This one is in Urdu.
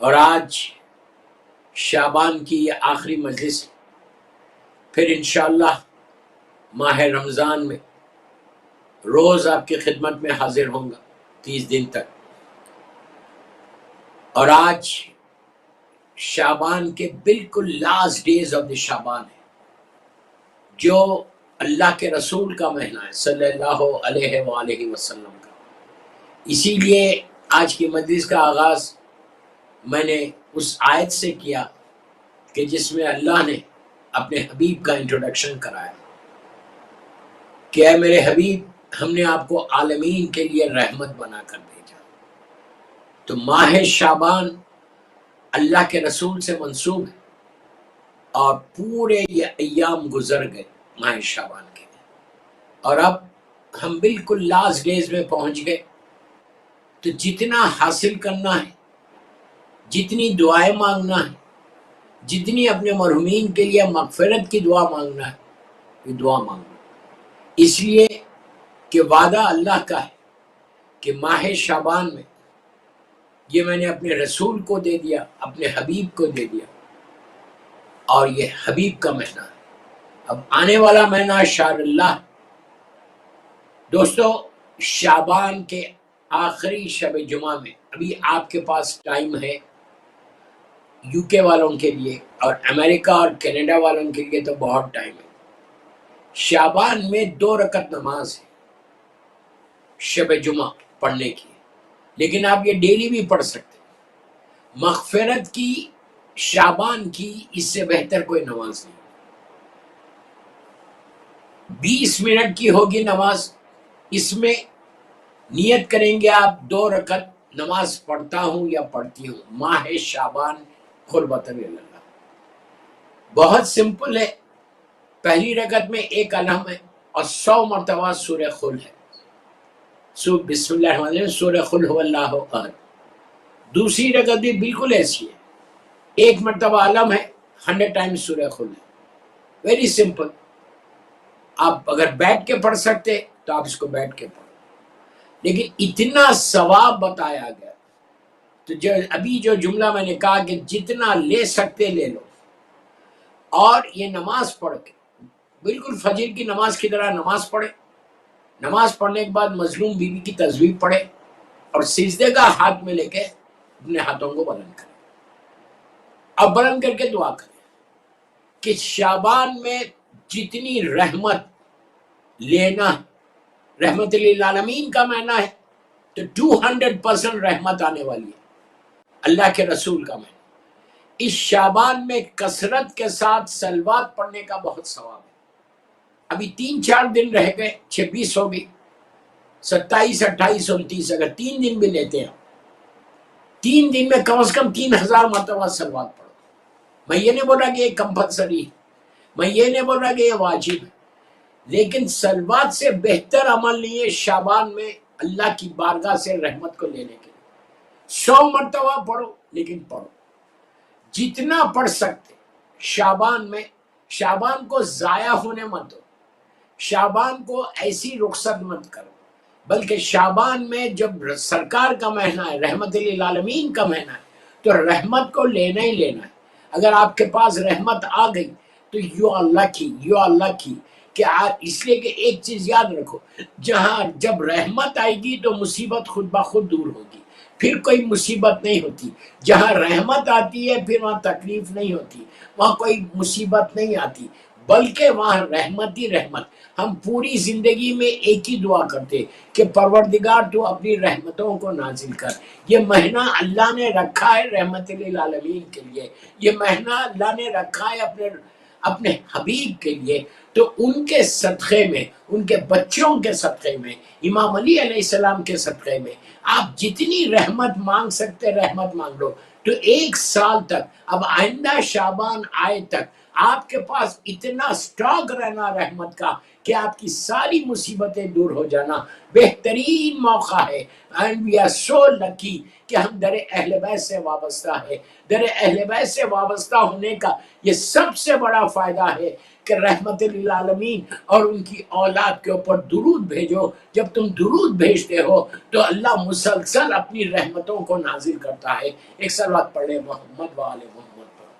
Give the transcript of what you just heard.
اور آج شعبان کی یہ آخری مجلس، پھر انشاءاللہ ماہ رمضان میں روز آپ کی خدمت میں حاضر ہوں گا 30 دن تک۔ اور آج شعبان کے بالکل لاسٹ ڈیز آف دی شعبان ہے، جو اللہ کے رسول کا مہینہ ہے صلی اللہ علیہ وآلہ وسلم کا۔ اسی لیے آج کی مجلس کا آغاز میں نے اس آیت سے کیا کہ جس میں اللہ نے اپنے حبیب کا انٹروڈکشن کرایا کہ اے میرے حبیب، ہم نے آپ کو عالمین کے لیے رحمت بنا کر بھیجا۔ تو ماہ شعبان اللہ کے رسول سے منسوب ہے، اور پورے یہ ایام گزر گئے ماہ شعبان کے، اور اب ہم بالکل لاسٹ ڈیز میں پہنچ گئے۔ تو جتنا حاصل کرنا ہے، جتنی دعائیں مانگنا ہے، جتنی اپنے مرحومین کے لیے مغفرت کی دعا مانگنا ہے، یہ دعا مانگنا، اس لیے کہ وعدہ اللہ کا ہے کہ ماہ شعبان میں یہ میں نے اپنے رسول کو دے دیا، اپنے حبیب کو دے دیا، اور یہ حبیب کا مہینہ ہے۔ اب آنے والا مہینہ شہر اللہ۔ دوستو، شعبان کے آخری شب جمعہ میں ابھی آپ کے پاس ٹائم ہے، یو کے والوں کے لیے اور امریکہ اور کینیڈا والوں کے لیے تو بہت ٹائم ہے۔ شعبان میں 2 رکعت نماز ہے شب جمعہ پڑھنے کی، لیکن آپ یہ ڈیلی بھی پڑھ سکتے۔ مغفرت کی شعبان کی اس سے بہتر کوئی نماز نہیں۔ 20 منٹ کی ہوگی نماز، اس میں نیت کریں گے آپ 2 رکعت نماز پڑھتا ہوں یا پڑھتی ہوں، ماہ شعبان قربۃ اللہ۔ بہت سمپل ہے، پہلی رکعت میں 1 الحم ہے اور 100 مرتبہ سورہ قل ہے، بسم اللہ الرحمن الرحیم، سورہ قل هو اللہ احد۔ دوسری رکعت بھی بالکل ایسی ہے، 1 مرتبہ الحم ہے، 100 ٹائمز سورہ قل ہے۔ Very simple. آپ اگر بیٹھ کے پڑھ سکتے تو آپ اس کو بیٹھ کے پڑھو، لیکن اتنا ثواب بتایا گیا۔ تو ابھی جو جملہ میں نے کہا کہ جتنا لے سکتے لے لو، اور یہ نماز پڑھ کے بالکل فجر کی نماز کی طرح نماز پڑھے۔ نماز پڑھنے کے بعد مظلوم بیوی کی تسبیح پڑھے، اور سجدے کا ہاتھ میں لے کے اپنے ہاتھوں کو بلند کرے، اب بلند کر کے دعا کرے کہ شعبان میں جتنی رحمت لینا، رحمت للعالمین کا معنی ہے تو 200% رحمت آنے والی ہے، اللہ کے رسول کا معنی۔ اس شعبان میں کثرت کے ساتھ صلوات پڑھنے کا بہت ثواب ہے۔ ابھی 3-4 دن رہ گئے، 26 ہو گئی، 27، 28، 29، اگر 3 دن بھی لیتے ہیں، 3 دن میں کم از کم 3000 مرتبہ صلوات پڑھو۔ میں یہ نہیں بول رہا کہ یہ کمپلسری ہے، میں یہ نہیں بول رہا کہ یہ واجب ہے، لیکن صلوات سے بہتر عمل نہیں ہے شعبان میں اللہ کی بارگاہ سے رحمت کو لینے کے لیے۔ 100 مرتبہ پڑھو، لیکن پڑھو جتنا پڑھ سکتے شعبان میں۔ شعبان کو ضائع ہونے مت دو، شعبان کو ایسی رخصت مت کرو، بلکہ شعبان میں جب سرکار کا مہینہ ہے، رحمت للعالمین کا مہینہ ہے، تو رحمت کو لینا ہی لینا ہے۔ اگر آپ کے پاس رحمت آ گئی تو یو اللہ کی کہ اس لیے کہ ایک چیز یاد رکھو، جہاں جب رحمت آئے گی تو مصیبت خود بخود دور ہوگی، پھر کوئی مصیبت نہیں ہوتی۔ جہاں رحمت آتی ہے پھر وہاں تکلیف نہیں ہوتی، وہاں کوئی مصیبت نہیں آتی، بلکہ وہاں رحمت ہی رحمت۔ ہم پوری زندگی میں ایک ہی دعا کرتے کہ پروردگار تو اپنی رحمتوں کو نازل کر۔ یہ مہینہ اللہ نے رکھا ہے رحمت للعالمین کے لیے، یہ مہینہ اللہ نے رکھا ہے اپنے حبیب کے لیے، تو ان کے صدقے میں، ان کے بچوں کے صدقے میں، امام علی علیہ السلام کے صدقے میں آپ جتنی رحمت مانگ سکتے رحمت مانگ لو۔ تو 1 سال تک، اب آئندہ شعبان آئے تک آپ کے پاس اتنا سٹاک رہنا رحمت کا کہ آپ کی ساری مصیبتیں دور ہو جانا۔ بہترین موقع ہے، اینڈ وی آر سو لکی کہ ہم در اہل بیت سے وابستہ ہے۔ در اہل بیت سے وابستہ ہونے کا یہ سب سے بڑا فائدہ ہے کہ رحمت للعالمین اور ان کی اولاد کے اوپر درود بھیجو. جب تم درود بھیجتے ہو تو اللہ مسلسل اپنی رحمتوں کو نازل کرتا ہے. ایک صلوات پڑھ لیں محمد و آل محمد پر.